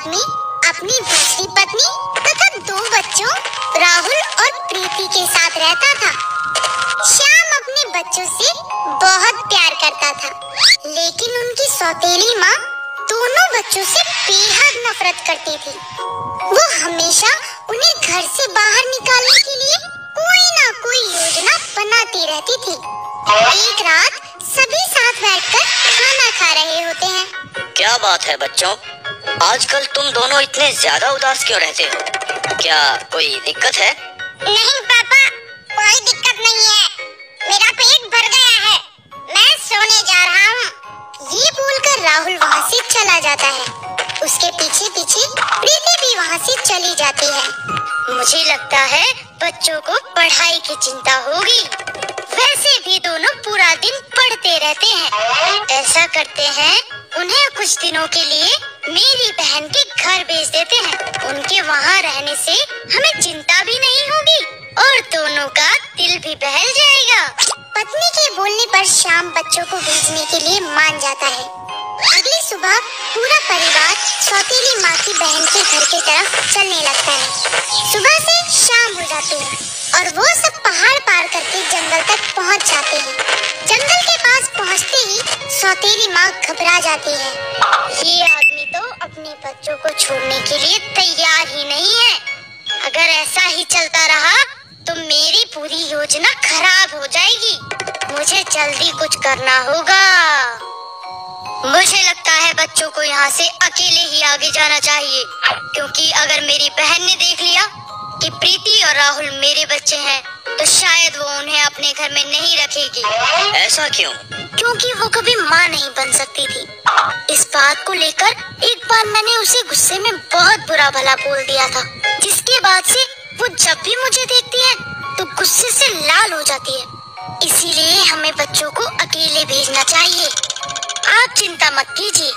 आदमी अपनी दूसरी पत्नी तथा 2 बच्चों राहुल और प्रीति के साथ रहता था। श्याम अपने बच्चों से बहुत प्यार करता था, लेकिन उनकी सौतेली माँ दोनों बच्चों से बेहद नफरत करती थी। वो हमेशा उन्हें घर से बाहर निकालने के लिए कोई ना कोई योजना बनाती रहती थी। एक रात सभी साथ बैठकर खाना खा रहे होते हैं। क्या बात है बच्चों, आजकल तुम दोनों इतने ज्यादा उदास क्यों रहते हो? क्या कोई दिक्कत है? नहीं पापा, कोई दिक्कत नहीं है। मेरा पेट भर गया है, मैं सोने जा रहा हूँ। ये बोलकर राहुल वहाँ से चला जाता है। उसके पीछे पीछे प्रीति भी वहाँ से चली जाती है। मुझे लगता है बच्चों को पढ़ाई की चिंता होगी। वैसे भी दोनों पूरा दिन पढ़ते रहते हैं। ऐसा करते हैं, उन्हें कुछ दिनों के लिए मेरी बहन के घर भेज देते हैं। उनके वहाँ रहने से हमें चिंता भी नहीं होगी और दोनों का दिल भी बहल जाएगा। पत्नी के बोलने पर श्याम बच्चों को भेजने के लिए मान जाता है। अगली सुबह पूरा परिवार सौतेली माँ की बहन के घर की तरफ चलने लगता है। सुबह से शाम हो जाती है और वो सब पहाड़ पार करके जंगल तक पहुँच जाते हैं। जंगल के पास पहुँचते ही सौतेली माँ घबरा जाती है। ये आदमी तो अपने बच्चों को छोड़ने के लिए तैयार ही नहीं है। अगर ऐसा ही चलता रहा तो मेरी पूरी योजना खराब हो जाएगी। मुझे जल्दी कुछ करना होगा। मुझे लगता है बच्चों को यहाँ से अकेले ही आगे जाना चाहिए, क्योंकि अगर मेरी बहन ने देख लिया कि प्रीति और राहुल मेरे बच्चे हैं तो शायद वो उन्हें अपने घर में नहीं रखेगी। ऐसा क्यों? क्योंकि वो कभी माँ नहीं बन सकती थी। इस बात को लेकर एक बार मैंने उसे गुस्से में बहुत बुरा भला बोल दिया था, जिसके बाद से वो जब भी मुझे देखती है तो गुस्से से लाल हो जाती है। इसीलिए हमें बच्चों को अकेले भेजना चाहिए। आप चिंता मत कीजिए,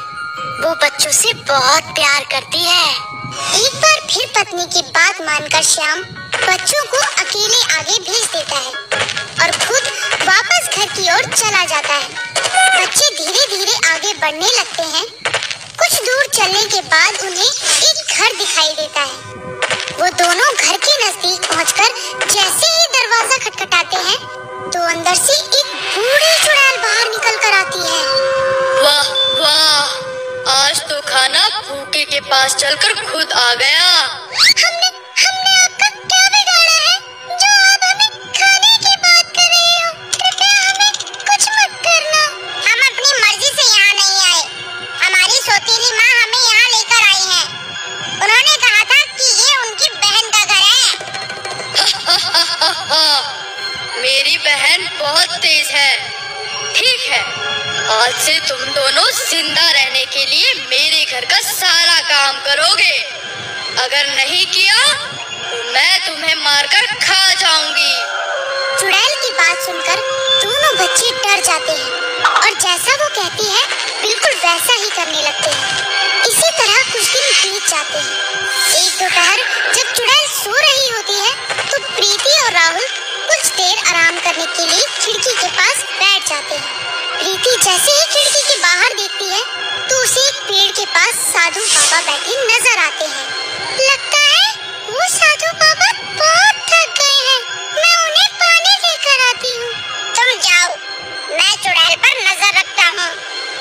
वो बच्चों से बहुत प्यार करती है। एक बार फिर पत्नी की बात मानकर श्याम बच्चों को अकेले आगे भेज देता है और खुद वापस घर की ओर चला जाता है। बच्चे धीरे धीरे आगे बढ़ने लगते हैं। कुछ दूर चलने के बाद उन्हें एक घर दिखाई देता है। वो दोनों घर के नजदीक पहुंचकर जैसे ही दरवाजा खटखटाते हैं तो अंदर से एक बूढ़ी चुड़ैल बाहर निकल कर आती है। वाह वाह, आज तो खाना भूखे के पास चलकर खुद आ गया। हमने आपका क्या बिगाड़ा है जो आप हमें खाने की बात कर रहे हो? कृपया हमें कुछ मत करना। हम अपनी मर्जी से यहाँ नहीं आए। हमारी सौतेली माँ हमें यहाँ लेकर आई है। उन्होंने कहा था कि ये उनकी बहन का घर है। मेरी बहन बहुत तेज है। ठीक है, आज से तुम दोनों जिंदा रहने के लिए मेरे घर का सारा काम करोगे। अगर नहीं किया तो मैं तुम्हें मारकर खा जाऊंगी। चुड़ैल की बात सुनकर दोनों बच्चे डर जाते हैं और जैसा वो कहती है बिल्कुल वैसा ही करने लगते हैं। इसी तरह कुछ दिन बीत जाते हैं। एक दोपहर जब चुड़ैल सो रही होती है तो प्रीति और राहुल कुछ देर आराम करने के लिए खिड़की के पास बैठ जाते हैं। प्रीति जैसे ही खिड़की के बाहर देखती है तो उसे एक पेड़ के पास साधु बाबा बैठे नजर आते हैं। लगता है वो साधु बाबा बहुत थक गए हैं। मैं उन्हें पानी लेकर आती हूँ। तुम जाओ, मैं चुड़ैल पर नजर रखता हूँ।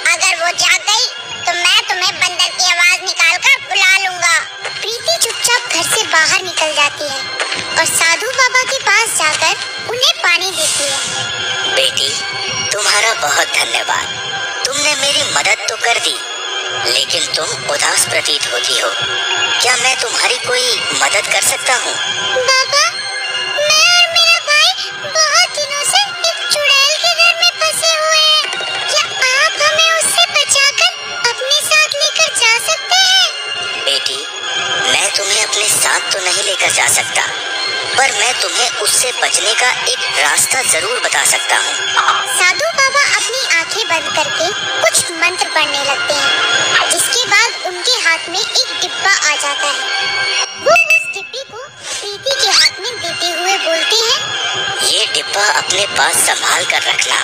अगर वो जाग गई तो मैं तुम्हें बंदर की आवाज निकालकर बुला लूंगा। प्रीति चुपचाप घर से बाहर निकल जाती है और साधु बाबा के पास जाकर उन्हें पानी देती है। बेटी, तुम्हारा बहुत धन्यवाद। तुमने मेरी मदद तो कर दी, लेकिन तुम उदास प्रतीत होती हो। क्या मैं तुम्हारी कोई मदद कर सकता हूँ? बाबा, मैं और मेरा भाई बहुत दिनों से एक चुड़ैल के घर में फंसे हुए हैं। क्या आप हमें उससे बचाकर अपने साथ लेकर जा सकते हैं? बेटी, मैं तुम्हें अपने साथ तो नहीं लेकर जा सकता, पर मैं तुम्हें उससे बचने का एक रास्ता जरूर बता सकता हूँ। साधु बाबा अपनी आंखें बंद करके कुछ मंत्र पढ़ने लगते हैं, जिसके बाद उनके हाथ में एक डिब्बा आ जाता है। वो उस डिब्बे को प्रीति के हाथ में देते हुए बोलते हैं, ये डिब्बा अपने पास संभाल कर रखना।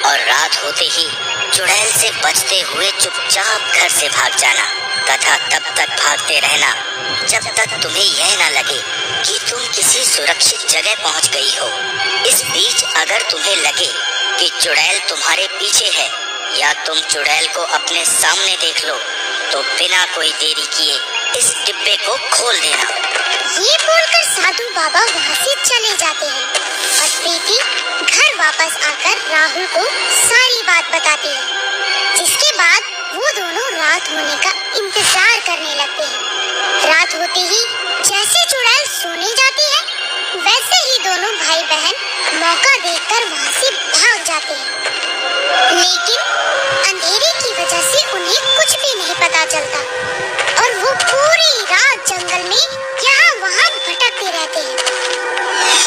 और रात होते ही चुड़ैल से बचते हुए चुपचाप घर से भाग जाना तथा तब तक भागते रहना जब तक तुम्हें यह न लगे कि तुम किसी सुरक्षित जगह पहुंच गई हो। इस बीच अगर तुम्हें लगे कि चुड़ैल तुम्हारे पीछे है या तुम चुड़ैल को अपने सामने देख लो तो बिना कोई देरी किए इस डिब्बे को खोल देना। ये बोलकर साधु बाबा वहाँ से चले जाते हैं और प्रीति घर वापस आकर राहुल को सारी बात बताती है, जिसके बाद वो दोनों रात होने का इंतजार करने लगते हैं। रात होते ही जैसे चुड़ैल सोने जाती है वैसे ही दोनों भाई बहन मौका देखकर वहाँ से भाग जाते हैं, लेकिन अंधेरे की वजह से उन्हें कुछ भी नहीं पता चलता और वो पूरी रात जंगल में यहाँ वहाँ भटकते रहते हैं।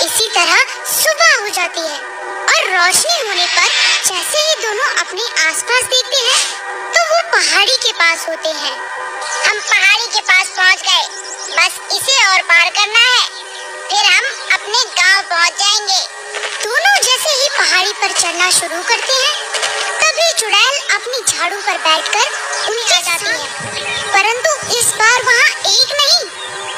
इसी तरह सुबह हो जाती है और रोशनी होने पर जैसे ही दोनों अपने आसपास देखते हैं तो वो पहाड़ी के पास होते हैं। हम पहाड़ी के पास पहुँच गए, बस इसे और पार करना है, फिर हम अपने गांव पहुँच जाएंगे। दोनों जैसे ही पहाड़ी पर चढ़ना शुरू करते हैं तभी चुड़ैल अपनी झाड़ू पर बैठकर उनके जाती है, परंतु इस बार वहाँ एक नहीं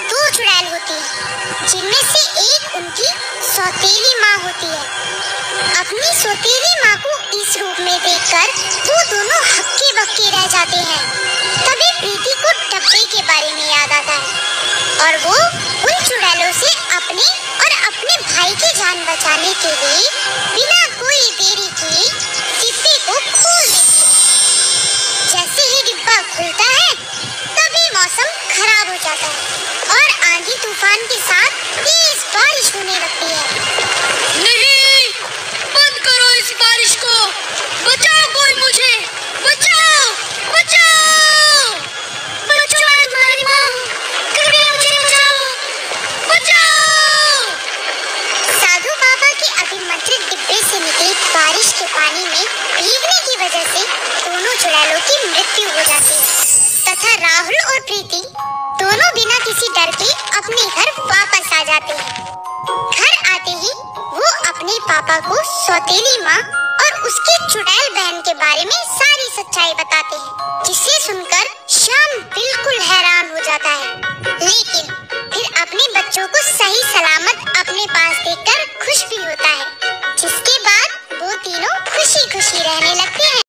2 चुड़ैल होती है, जिनमें से एक उनकी सौतेली माँ होती है। अपनी सौतेली माँ को इस रूप में देखकर वो दोनों हक्के बक्के रह जाते हैं। तभी प्रीति को डब्बे के बारे में याद आता है और वो उन चुड़ैलों से अपने और अपने भाई की जान बचाने के लिए बिना कोई देरी किए डिब्बे को खोल देती है। जैसे ही डिब्बा खुलता है तभी मौसम खराब हो जाता है और आंधी तूफान के साथ तेज बारिश होने लगती है। नहीं, बंद करो इस बारिश को, बचाओ कोई मुझे, बचाओ, बचाओ, बचाओ तुम्हारी माँ, कृपया मुझे बचाओ, बचाओ। साधु बाबा के अभिमंत्रित डिब्बे से निकली बारिश के पानी में भीगने की वजह से दोनों चुड़ैलों की मृत्यु हो जाती है तथा राहुल और प्रीति दोनों बिना किसी डर के अपने घर वापस आ जाते हैं। घर आते ही वो अपने पापा को सौतेली माँ और उसके चुड़ैल बहन के बारे में सारी सच्चाई बताते हैं, जिसे सुनकर श्याम बिल्कुल हैरान हो जाता है, लेकिन फिर अपने बच्चों को सही सलामत अपने पास देखकर खुश भी होता है, जिसके बाद वो तीनों खुशी खुशी रहने लगते हैं।